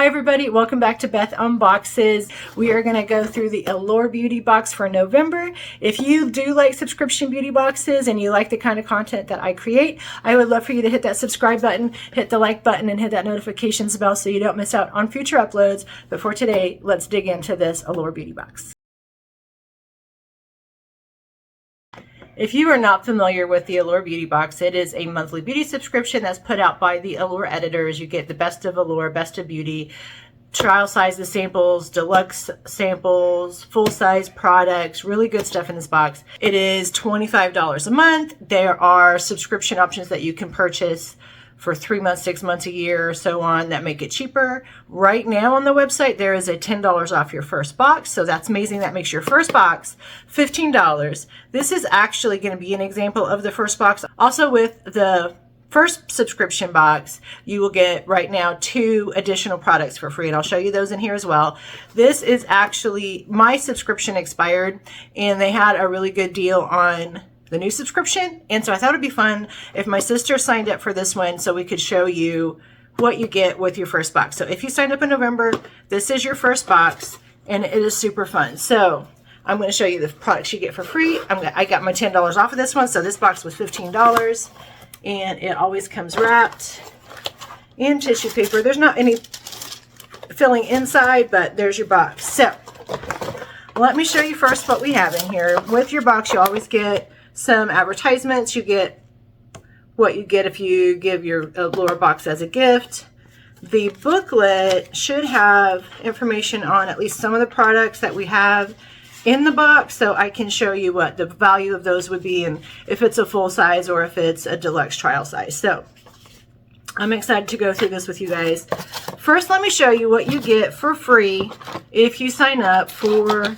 Hi everybody, welcome back to Beth Unboxes. We are going to go through the Allure Beauty Box for November. If you do like subscription beauty boxes and you like the kind of content that I create, I would love for you to hit that subscribe button, hit the like button, and hit that notifications bell so you don't miss out on future uploads. But for today, let's dig into this Allure Beauty Box. If you are not familiar with the Allure Beauty Box, it is a monthly beauty subscription that's put out by the Allure editors. You get the best of Allure, best of beauty, trial sizes samples, deluxe samples, full-size products, really good stuff in this box. It is $25 a month. There are subscription options that you can purchase for 3 months, 6 months, a year, so on, that make it cheaper. Right now on the website, there is a $10 off your first box, so that's amazing. That makes your first box $15. This is actually going to be an example of the first box. Also, with the first subscription box, you will get right now 2 additional products for free, and I'll show you those in here as well. This is actually, my subscription expired, and they had a really good deal on the new subscription, and so I thought it'd be fun if my sister signed up for this one so we could show you what you get with your first box. So if you signed up in November, this is your first box, and it is super fun. So I'm going to show you the products you get for free. I got my $10 off of this one, so this box was $15, and it always comes wrapped in tissue paper. There's not any filling inside, but there's your box. So let me show you first what we have in here. With your box, you always get some advertisements. You get what you get if you give your Allure box as a gift. The booklet should have information on at least some of the products that we have in the box, so I can show you what the value of those would be and if it's a full size or if it's a deluxe trial size. So I'm excited to go through this with you guys. First, let me show you what you get for free if you sign up for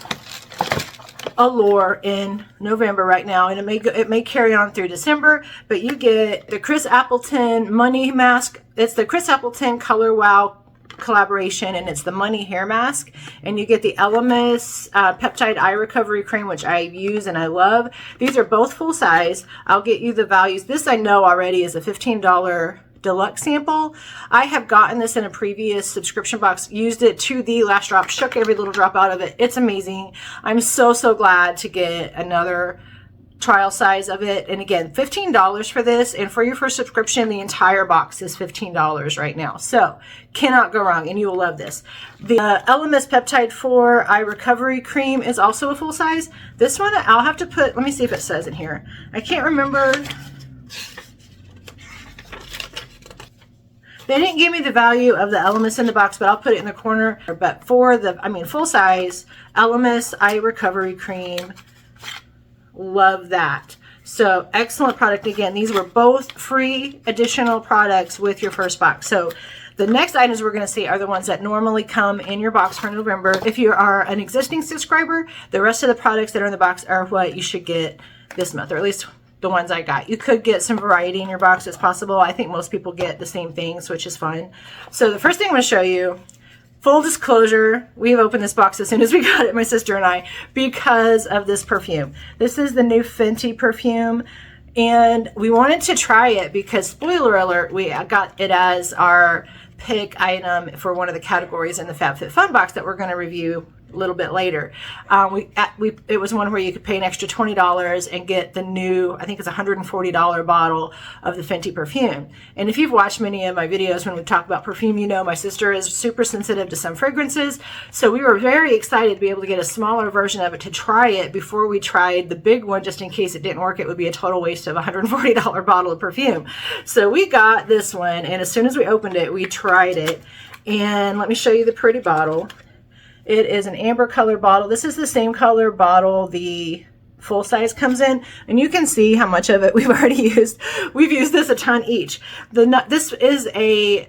Allure in November right now, and it may carry on through December, but you get the Chris Appleton Money Mask. It's the Chris Appleton Color Wow collaboration, and it's the Money Hair Mask, and you get the Elemis Peptide Eye Recovery Cream, which I use and I love. These are both full size. I'll get you the values. This I know already is a $15 deluxe sample. I have gotten this in a previous subscription box, used it to the last drop, shook every little drop out of it. It's amazing. I'm so glad to get another trial size of it. And again, $15 for this, and for your first subscription, the entire box is $15 right now. So cannot go wrong, and you will love this. The Elemis Peptide 4 Eye Recovery Cream is also a full size. This one I'll have to put, let me see if it says in here. I can't remember. They didn't give me the value of the Elemis in the box, but I'll put it in the corner. But for the, full size Elemis Eye Recovery Cream, love that. So excellent product. Again, these were both free additional products with your first box. So the next items we're going to see are the ones that normally come in your box for November. If you are an existing subscriber, the rest of the products that are in the box are what you should get this month, or at least the ones I got. You could get some variety in your box. It's possible. I think most people get the same things, which is fun. So the first thing I'm going to show you, full disclosure, we've opened this box as soon as we got it, my sister and I, because of this perfume. This is the new Fenty perfume, and we wanted to try it because, spoiler alert, we got it as our pick item for one of the categories in the FabFitFun box that we're going to review a little bit later. It was one where you could pay an extra $20 and get the new, I think it's a $140 bottle of the Fenty perfume. And if you've watched many of my videos when we talk about perfume, you know my sister is super sensitive to some fragrances. So we were very excited to be able to get a smaller version of it to try it before we tried the big one, just in case it didn't work. It would be a total waste of a $140 bottle of perfume. So we got this one, and as soon as we opened it, we tried it. And let me show you the pretty bottle. It is an amber color bottle. This is the same color bottle the full size comes in, and you can see how much of it we've already used. We've used this a ton each. This is a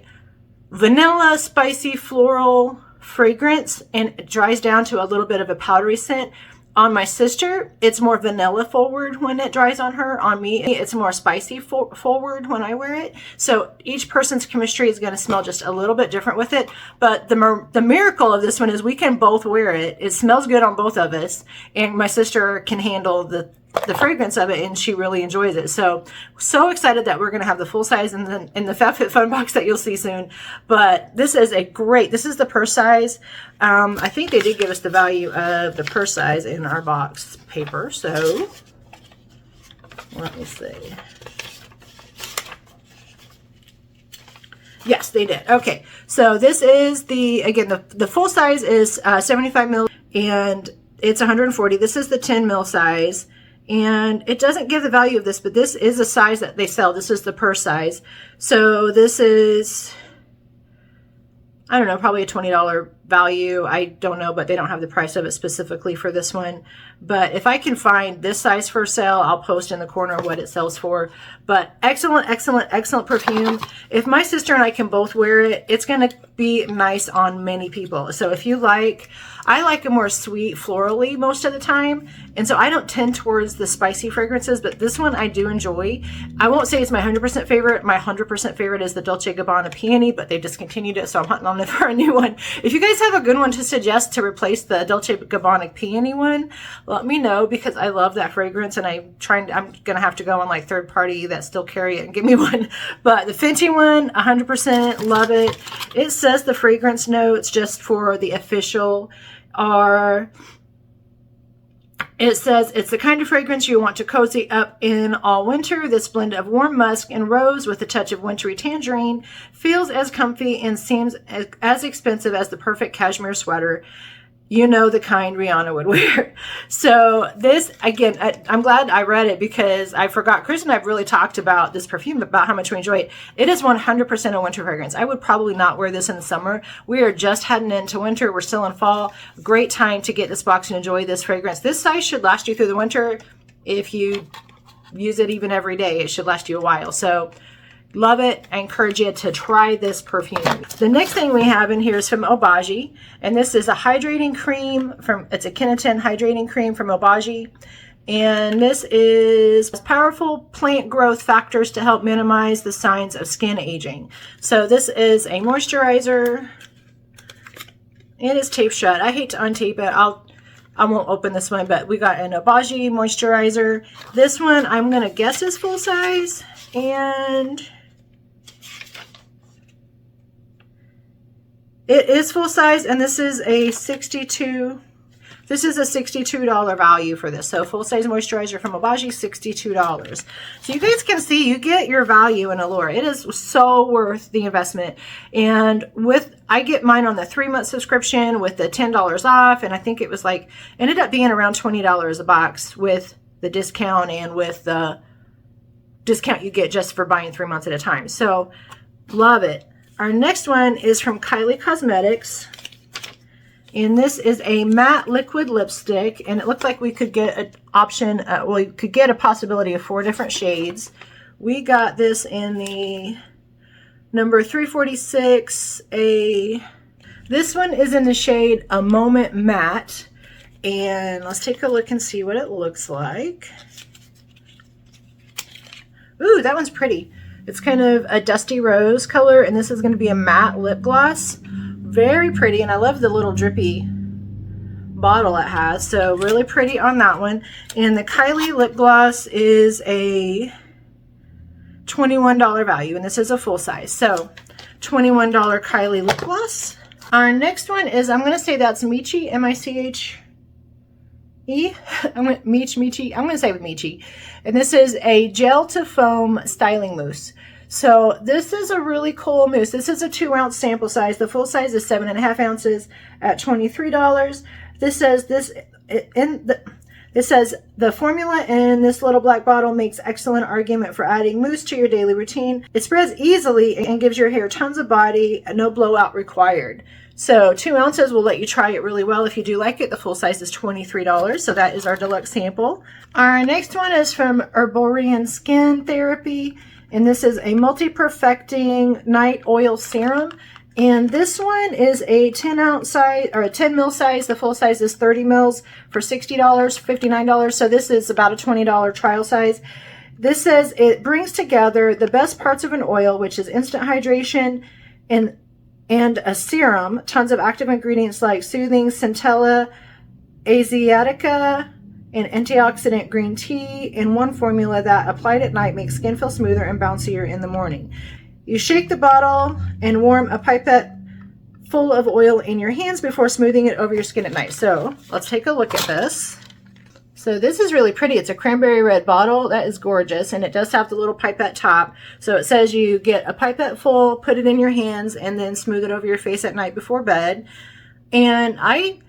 vanilla spicy floral fragrance, and it dries down to a little bit of a powdery scent. On my sister, it's more vanilla forward when it dries on her. On me, it's more spicy forward when I wear it. So each person's chemistry is going to smell just a little bit different with it. But the miracle of this one is we can both wear it. It smells good on both of us. And my sister can handle the the fragrance of it, and she really enjoys it. So excited that we're going to have the full size in the FabFitFun box that you'll see soon. But this is this is the purse size. I think they did give us the value of the purse size in our box paper. So let me see. Yes, they did. Okay, so this is again, the full size is 75 mil, and it's 140. This is the 10 mil size, and it doesn't give the value of this, but this is a size that they sell. This is the purse size. So this is, I don't know, probably a $20 value. I don't know, but they don't have the price of it specifically for this one. But if I can find this size for sale, I'll post in the corner what it sells for. But excellent, excellent, excellent perfume. If my sister and I can both wear it, it's going to be nice on many people. So if you like, I like a more sweet, florally most of the time. And so I don't tend towards the spicy fragrances, but this one I do enjoy. I won't say it's my 100% favorite. My 100% favorite is the Dolce & Gabbana Peony, but they discontinued it, so I'm hunting on it for a new one. If you guys have a good one to suggest to replace the Dolce & Gabbana Peony one, let me know, because I love that fragrance, and I'm gonna have to go on like third party that still carry it and give me one. But the Fenty one, 100% love it. It says the fragrance notes just for the official are, it says it's the kind of fragrance you want to cozy up in all winter. This blend of warm musk and rose with a touch of wintry tangerine feels as comfy and seems as expensive as the perfect cashmere sweater. You know, the kind Rihanna would wear. So this, again, I'm glad I read it, because I forgot. Chris and I have really talked about this perfume, about how much we enjoy it. It is 100% a winter fragrance. I would probably not wear this in the summer. We are just heading into winter. We're still in fall. Great time to get this box and enjoy this fragrance. This size should last you through the winter. If you use it even every day, it should last you a while. So love it. I encourage you to try this perfume. The next thing we have in here is from Obagi, and this is a hydrating cream it's a Kinetin hydrating cream from Obagi. And this is powerful plant growth factors to help minimize the signs of skin aging. So this is a moisturizer. It is taped shut. I hate to untape it. I won't open this one, but we got an Obagi moisturizer. This one I'm gonna guess is full size, and it is full size, and this is a $62 value for this. So full size moisturizer from Obagi, $62. So you guys can see, you get your value in Allure. It is so worth the investment. And I get mine on the 3-month subscription with the $10 off, and I think it was like, ended up being around $20 a box with the discount and with the discount you get just for buying 3 months at a time. So love it. Our next one is from Kylie Cosmetics, and this is a matte liquid lipstick, and it looked like we could get an option, we could get a possibility of 4 different shades. We got this in the number 346. This one is in the shade A Moment Matte, and let's take a look and see what it looks like. Ooh, that one's pretty. It's kind of a dusty rose color, and this is going to be a matte lip gloss. Very pretty, and I love the little drippy bottle it has. So really pretty on that one. And the Kylie lip gloss is a $21 value, and this is a full size. So $21 Kylie lip gloss. Our next one is, I'm going to say that's Michi, M-I-C-H-E. I'm going to say with Michi. And this is a gel to foam styling mousse. So this is a really cool mousse. This is a 2-ounce sample size. The full size is 7.5 ounces at $23. This says the formula in this little black bottle makes excellent argument for adding mousse to your daily routine. It spreads easily and gives your hair tons of body, no blowout required. So 2 ounces will let you try it really well if you do like it. The full size is $23. So that is our deluxe sample. Our next one is from Herborian Skin Therapy, and this is a multi-perfecting night oil serum. And this one is a 10-ounce size, or a 10 mil size. The full size is 30 mils for $60, $59. So this is about a $20 trial size. This says it brings together the best parts of an oil, which is instant hydration and a serum. Tons of active ingredients like soothing, centella, asiatica, and antioxidant green tea in one formula that applied at night makes skin feel smoother and bouncier in the morning. You shake the bottle and warm a pipette full of oil in your hands before smoothing it over your skin at night. So let's take a look at this. So this is really pretty. It's a cranberry red bottle. That is gorgeous. And it does have the little pipette top. So it says you get a pipette full, put it in your hands, and then smooth it over your face at night before bed. And I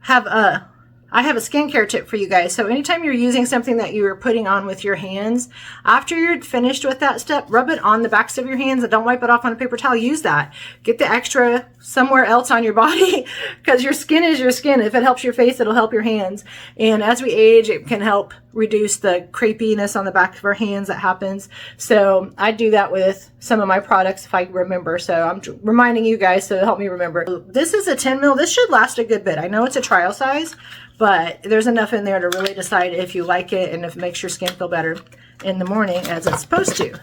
have a skincare tip for you guys. So anytime you're using something that you are putting on with your hands, after you're finished with that step, rub it on the backs of your hands and don't wipe it off on a paper towel. Use that. Get the extra somewhere else on your body because your skin is your skin. If it helps your face, it'll help your hands. And as we age, it can help reduce the crepiness on the back of our hands that happens. So I do that with some of my products if I remember. So I'm reminding you guys to help me remember. This is a 10 ml. This should last a good bit. I know it's a trial size, but there's enough in there to really decide if you like it and if it makes your skin feel better in the morning as it's supposed to.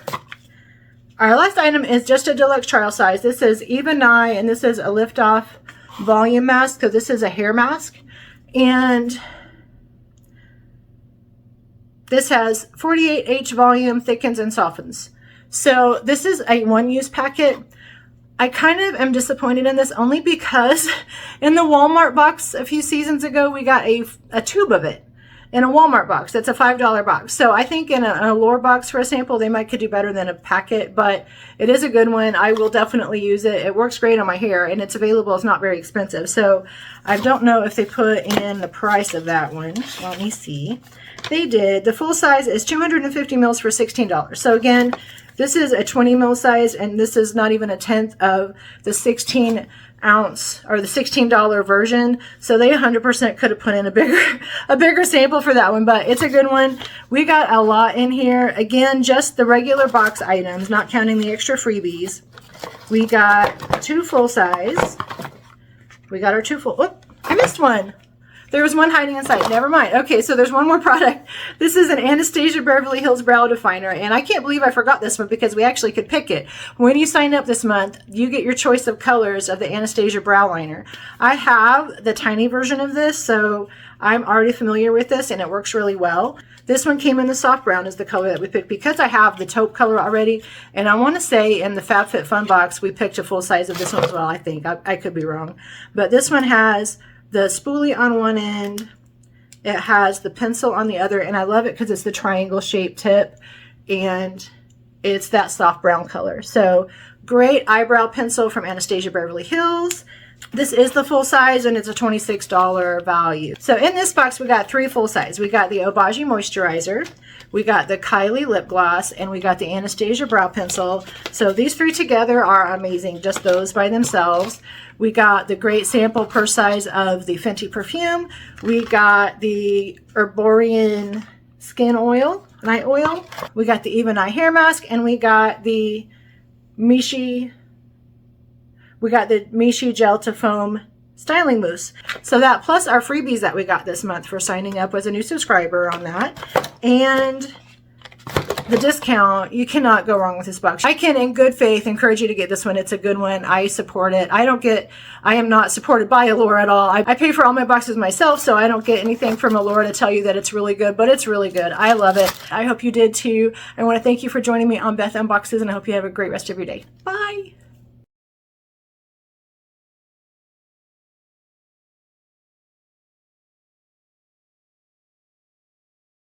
Our last item is just a deluxe trial size. This is Even Eye, and this is a lift off volume mask. So this is a hair mask, and this has 48H volume, thickens and softens. So this is a one-use packet. I kind of am disappointed in this only because in the Walmart box a few seasons ago, we got a tube of it in a Walmart box. That's a $5 box. So I think in an Allure box for a sample, they could do better than a packet, but it is a good one. I will definitely use it. It works great on my hair and it's available. It's not very expensive. So I don't know if they put in the price of that one. Let me see. They did. The full size is 250 mils for $16. So again, this is a 20 mil size, and this is not even a tenth of the 16 ounce or the $16 version. So they 100% could have put in a bigger sample for that one, but it's a good one. We got a lot in here. Again, just the regular box items, not counting the extra freebies. We got 2 full size. We got our 2 full. Oh, I missed one. There was one hiding inside. Never mind. Okay, so there's one more product. This is an Anastasia Beverly Hills Brow Definer, and I can't believe I forgot this one because we actually could pick it. When you sign up this month, you get your choice of colors of the Anastasia Brow Liner. I have the tiny version of this, so I'm already familiar with this, and it works really well. This one came in the soft brown is the color that we picked because I have the taupe color already, and I want to say in the FabFitFun box, we picked a full size of this one as well, I think. I could be wrong. But this one has the spoolie on one end, it has the pencil on the other, and I love it because it's the triangle shaped tip and it's that soft brown color. So great eyebrow pencil from Anastasia Beverly Hills. This is the full size and it's a $26 value. So in this box we got 3 full size. We got the Obagi moisturizer, we got the Kylie lip gloss, and we got the Anastasia brow pencil. So these 3 together are amazing, just those by themselves. We got the great sample per size of the Fenty perfume. We got the Herborian skin oil, night oil. We got the Even Eye hair mask, and we got the Mishi Gel to Foam styling mousse. So that plus our freebies that we got this month for signing up as a new subscriber on that. And the discount, you cannot go wrong with this box. I can, in good faith, encourage you to get this one. It's a good one. I support it. I am not supported by Allure at all. I pay for all my boxes myself, so I don't get anything from Allure to tell you that it's really good, but it's really good. I love it. I hope you did too. I want to thank you for joining me on Beth Unboxes, and I hope you have a great rest of your day. Bye.